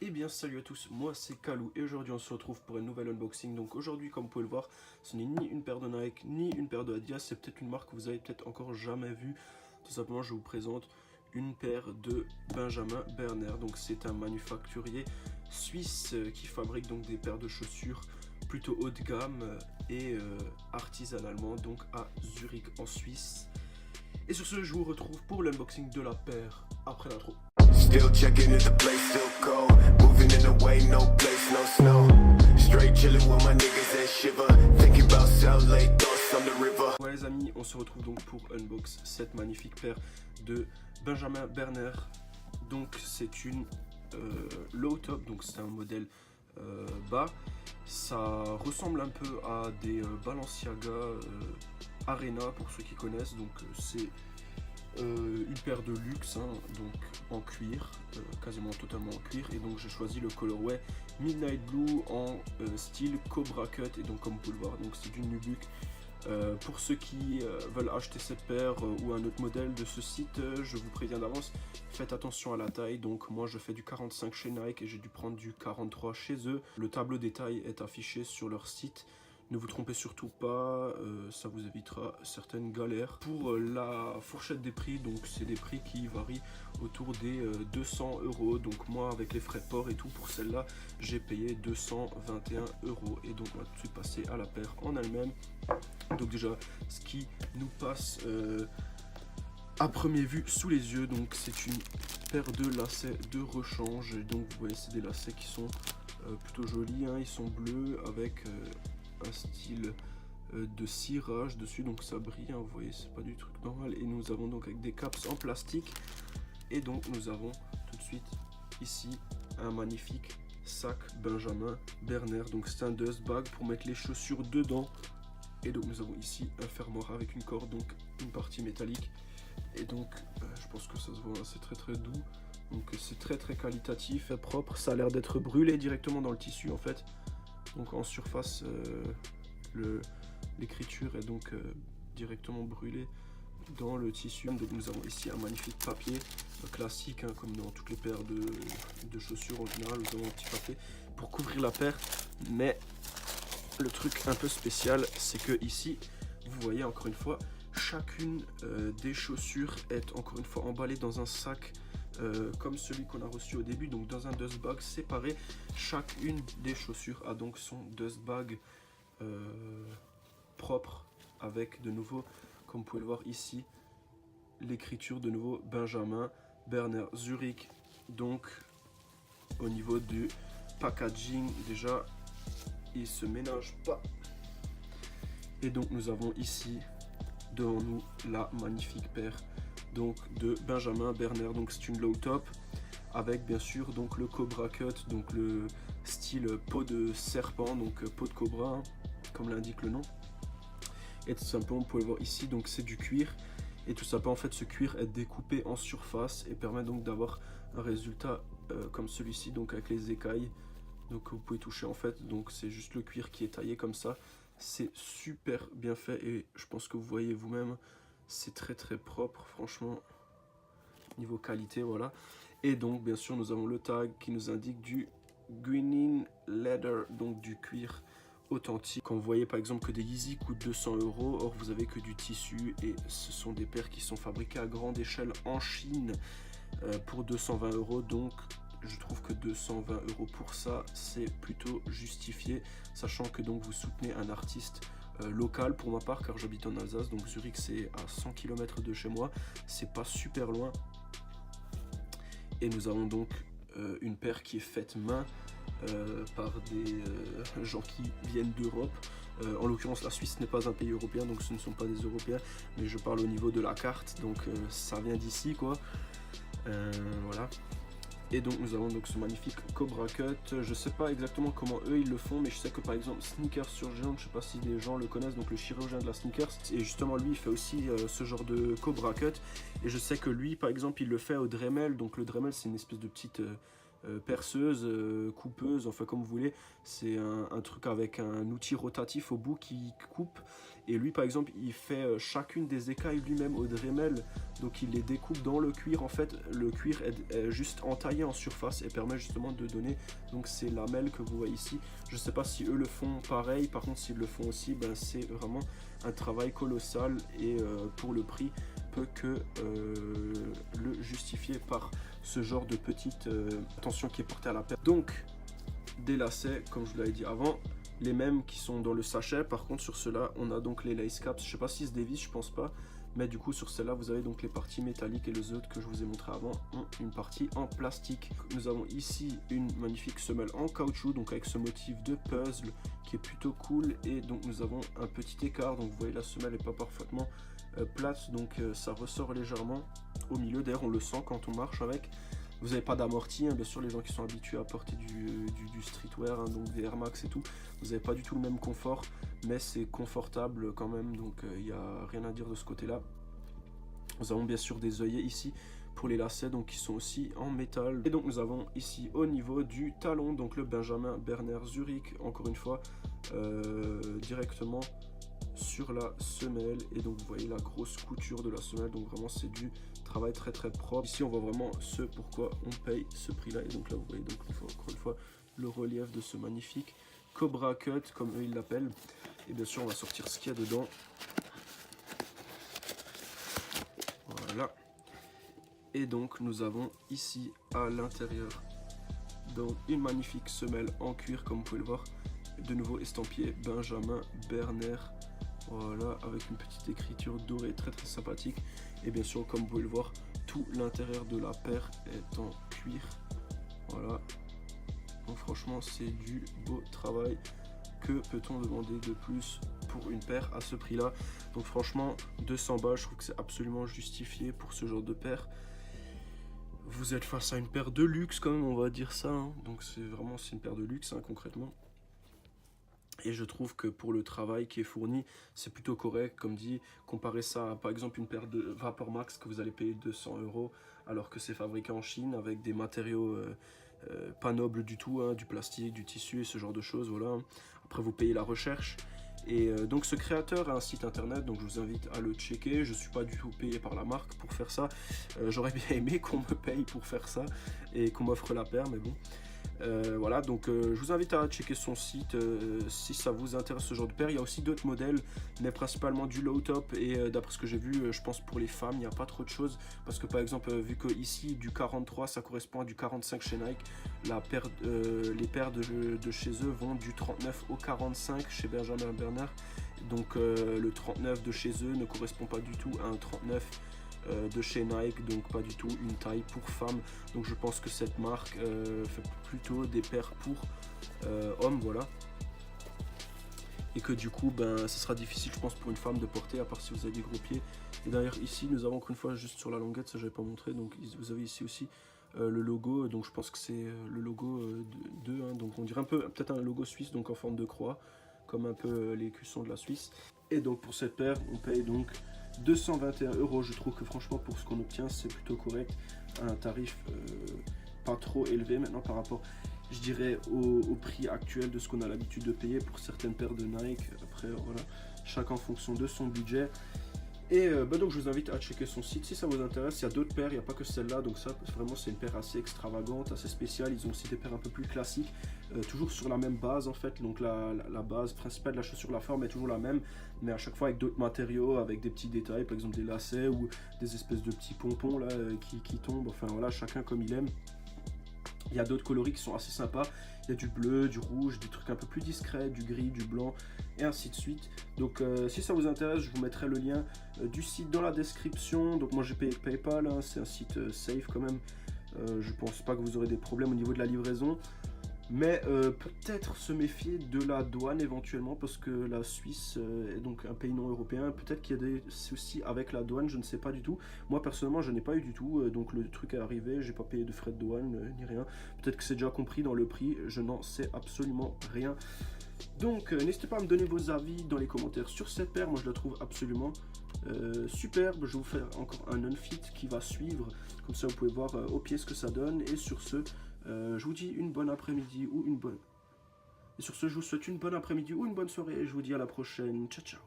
Eh bien salut à tous, moi c'est Kalou et aujourd'hui on se retrouve pour un nouvel unboxing. Donc aujourd'hui comme vous pouvez le voir, ce n'est ni une paire de Nike ni une paire de Adidas, c'est peut-être une marque que vous avez peut-être encore jamais vue. Tout simplement je vous présente une paire de Benjamin Berner. Donc c'est un manufacturier suisse qui fabrique donc des paires de chaussures plutôt haut de gamme et artisanalement, donc à Zurich en Suisse. Et sur ce je vous retrouve pour l'unboxing de la paire après l'intro. Still checking if the place still cold. Moving in the way, no place, no snow. Straight chilling with my niggas that shiver. Thinking about South Lake, thoughts on the river. Voilà les amis, on se retrouve donc pour unbox cette magnifique paire de Benjamin Berner. Donc c'est une low top, donc c'est un modèle bas. Ça ressemble un peu à des Balenciaga Arena pour ceux qui connaissent. Donc c'est une paire de luxe, hein, donc en cuir, quasiment totalement en cuir, et donc j'ai choisi le colorway Midnight Blue en style Cobra Cut, et donc comme vous pouvez le voir, donc c'est du Nubuck. Pour ceux qui veulent acheter cette paire ou un autre modèle de ce site, je vous préviens d'avance, faites attention à la taille. Donc moi je fais du 45 chez Nike et j'ai dû prendre du 43 chez eux. Le tableau des tailles est affiché sur leur site. Ne vous trompez surtout pas, ça vous évitera certaines galères. Pour la fourchette des prix, donc c'est des prix qui varient autour des 200 €. Donc moi avec les frais de port et tout, pour celle-là, j'ai payé 221 €. Et donc on va tout de suite passer à la paire en elle-même. Donc déjà, ce qui nous passe à première vue sous les yeux, donc c'est une paire de lacets de rechange. Et donc vous voyez, c'est des lacets qui sont plutôt jolis, hein. Ils sont bleus avec un style de cirage dessus, donc ça brille, hein, vous voyez, c'est pas du truc normal. Et nous avons donc avec des caps en plastique, et donc nous avons tout de suite ici un magnifique sac Benjamin Berner. Donc c'est un dust bag pour mettre les chaussures dedans, et donc nous avons ici un fermoir avec une corde, donc une partie métallique, et donc je pense que ça se voit, hein, c'est très doux, donc c'est très qualitatif et propre. Ça a l'air d'être brûlé directement dans le tissu en fait. Donc en surface, l'écriture est donc directement brûlée dans le tissu. Donc nous avons ici un magnifique papier classique, hein, comme dans toutes les paires de chaussures en général. Nous avons un petit papier pour couvrir la paire. Mais le truc un peu spécial, c'est que ici, vous voyez encore une fois, chacune des chaussures est encore une fois emballée dans un sac. Comme celui qu'on a reçu au début, donc dans un dust bag séparé. Chacune des chaussures a donc son dust bag propre, avec de nouveau, comme vous pouvez le voir ici, l'écriture de nouveau Benjamin Berner Zurich. Donc au niveau du packaging, déjà il se ménage pas. Et donc nous avons ici devant nous la magnifique paire donc de Benjamin Berner. Donc c'est une low top avec bien sûr donc le Cobra Cut, donc le style peau de serpent, donc peau de cobra, hein, comme l'indique le nom. Et tout simplement vous pouvez le voir ici, donc c'est du cuir, et tout simplement en fait ce cuir est découpé en surface et permet donc d'avoir un résultat comme celui-ci, donc avec les écailles, donc vous pouvez toucher en fait. Donc c'est juste le cuir qui est taillé comme ça. C'est super bien fait et je pense que vous voyez vous-même, c'est très propre franchement niveau qualité, voilà. Et donc bien sûr nous avons le tag qui nous indique du Guilin Leather, donc du cuir authentique. Quand vous voyez par exemple que des Yeezy coûtent 200 €, or vous avez que du tissu, et ce sont des paires qui sont fabriquées à grande échelle en Chine pour 220 €. Donc je trouve que 220 € pour ça, c'est plutôt justifié, sachant que donc vous soutenez un artiste local. Pour ma part, car j'habite en Alsace, donc Zurich c'est à 100 km de chez moi, c'est pas super loin. Et nous avons donc une paire qui est faite main par des gens qui viennent d'Europe. En l'occurrence la Suisse n'est pas un pays européen, donc ce ne sont pas des Européens, mais je parle au niveau de la carte, donc ça vient d'ici quoi. Voilà. Et donc nous avons donc ce magnifique Cobra Cut. Je sais pas exactement comment eux ils le font, mais je sais que par exemple Sneakers Surgeon, je sais pas si les gens le connaissent, donc le chirurgien de la sneakers, et justement lui il fait aussi ce genre de Cobra Cut. Et je sais que lui par exemple il le fait au Dremel. Donc le Dremel c'est une espèce de petite perceuse, coupeuse, enfin comme vous voulez. C'est un truc avec un outil rotatif au bout qui coupe. Et lui par exemple il fait chacune des écailles lui-même au Dremel. Donc il les découpe dans le cuir. En fait le cuir est juste entaillé en surface et permet justement de donner donc ces lamelles que vous voyez ici. Je sais pas si eux le font pareil, par contre s'ils le font aussi, ben, c'est vraiment un travail colossal et pour le prix peut que le justifier par ce genre de petite attention qui est portée à la paire. Donc des lacets comme je vous l'avais dit avant, les mêmes qui sont dans le sachet. Par contre sur ceux-là on a donc les lace caps, je sais pas s'ils se dévissent, je pense pas, mais du coup sur celle-là vous avez donc les parties métalliques et les autres que je vous ai montré avant ont une partie en plastique. Nous avons ici une magnifique semelle en caoutchouc, donc avec ce motif de puzzle qui est plutôt cool, et donc nous avons un petit écart, donc vous voyez la semelle n'est pas parfaitement plate, donc ça ressort légèrement au milieu. D'ailleurs on le sent quand on marche avec. Vous n'avez pas d'amorti, hein. Bien sûr les gens qui sont habitués à porter du streetwear, hein, donc des Air Max et tout, vous n'avez pas du tout le même confort, mais c'est confortable quand même, donc il n'y a rien à dire de ce côté là. Nous avons bien sûr des œillets ici pour les lacets, donc qui sont aussi en métal. Et donc nous avons ici au niveau du talon donc le Benjamin Berner Zurich, encore une fois directement sur la semelle, et donc vous voyez la grosse couture de la semelle, donc vraiment c'est du travail très très propre. Ici on voit vraiment ce pourquoi on paye ce prix là, et donc là vous voyez donc encore une fois le relief de ce magnifique Cobra Cut comme eux ils l'appellent. Et bien sûr on va sortir ce qu'il y a dedans. Voilà, et donc nous avons ici à l'intérieur donc une magnifique semelle en cuir comme vous pouvez le voir, de nouveau estampillé Benjamin Berner. Voilà, avec une petite écriture dorée très très sympathique. Et bien sûr comme vous pouvez le voir, tout l'intérieur de la paire est en cuir. Voilà, donc franchement c'est du beau travail. Que peut-on demander de plus pour une paire à ce prix là? Donc franchement 200 balles, je trouve que c'est absolument justifié pour ce genre de paire. Vous êtes face à une paire de luxe quand même, on va dire ça, hein. Donc c'est une paire de luxe, hein, concrètement. Et je trouve que pour le travail qui est fourni, c'est plutôt correct. Comme dit, comparez ça à par exemple une paire de Vapor Max que vous allez payer 200 €, alors que c'est fabriqué en Chine avec des matériaux pas nobles du tout, hein, du plastique, du tissu et ce genre de choses. Voilà. Après vous payez la recherche. Et donc ce créateur a un site internet, donc je vous invite à le checker. Je ne suis pas du tout payé par la marque pour faire ça. J'aurais bien aimé qu'on me paye pour faire ça et qu'on m'offre la paire, mais bon. Voilà, donc je vous invite à checker son site si ça vous intéresse ce genre de paire. Il y a aussi d'autres modèles, mais principalement du low top, et d'après ce que j'ai vu, je pense pour les femmes il n'y a pas trop de choses, parce que par exemple vu que ici du 43 ça correspond à du 45 chez Nike, les paires de chez eux vont du 39 au 45 chez Benjamin Berner, donc le 39 de chez eux ne correspond pas du tout à un 39 de chez Nike, donc pas du tout une taille pour femmes. Donc je pense que cette marque fait plutôt des paires pour hommes, voilà, et que du coup ben ce sera difficile je pense pour une femme de porter, à part si vous avez des gros pieds. Et d'ailleurs ici nous avons encore une fois juste sur la languette, ça j'avais pas montré, donc vous avez ici aussi le logo, donc je pense que c'est le logo d'eux, hein, donc on dirait un peu peut-être un logo suisse, donc en forme de croix, comme un peu les cuissons de la Suisse. Et donc pour cette paire on paye donc 221 €. Je trouve que franchement pour ce qu'on obtient c'est plutôt correct, à un tarif pas trop élevé maintenant par rapport, je dirais, au prix actuel de ce qu'on a l'habitude de payer pour certaines paires de Nike. Après voilà, chacun en fonction de son budget. Et donc je vous invite à checker son site si ça vous intéresse. Il y a d'autres paires, il n'y a pas que celle-là, donc ça vraiment c'est une paire assez extravagante, assez spéciale. Ils ont aussi des paires un peu plus classiques, toujours sur la même base en fait, donc la base principale de la chaussure, la forme est toujours la même, mais à chaque fois avec d'autres matériaux, avec des petits détails, par exemple des lacets ou des espèces de petits pompons là qui tombent, enfin voilà, chacun comme il aime. Il y a d'autres coloris qui sont assez sympas, il y a du bleu, du rouge, des trucs un peu plus discrets, du gris, du blanc, et ainsi de suite. Donc si ça vous intéresse, je vous mettrai le lien du site dans la description. Donc moi j'ai payé PayPal, hein, c'est un site safe quand même. Je pense pas que vous aurez des problèmes au niveau de la livraison. Mais peut-être se méfier de la douane éventuellement, parce que la Suisse est donc un pays non européen. Peut-être qu'il y a des soucis avec la douane, je ne sais pas du tout. Moi personnellement je n'ai pas eu du tout, donc le truc est arrivé, j'ai pas payé de frais de douane ni rien. Peut-être que c'est déjà compris dans le prix, je n'en sais absolument rien. Donc n'hésitez pas à me donner vos avis dans les commentaires sur cette paire. Moi je la trouve absolument superbe. Je vais vous faire encore un unfit qui va suivre, comme ça vous pouvez voir au pied ce que ça donne. Et sur ce, Je vous dis une bonne après-midi ou une bonne... Et sur ce, je vous souhaite une bonne après-midi ou une bonne soirée. Et je vous dis à la prochaine. Ciao, ciao.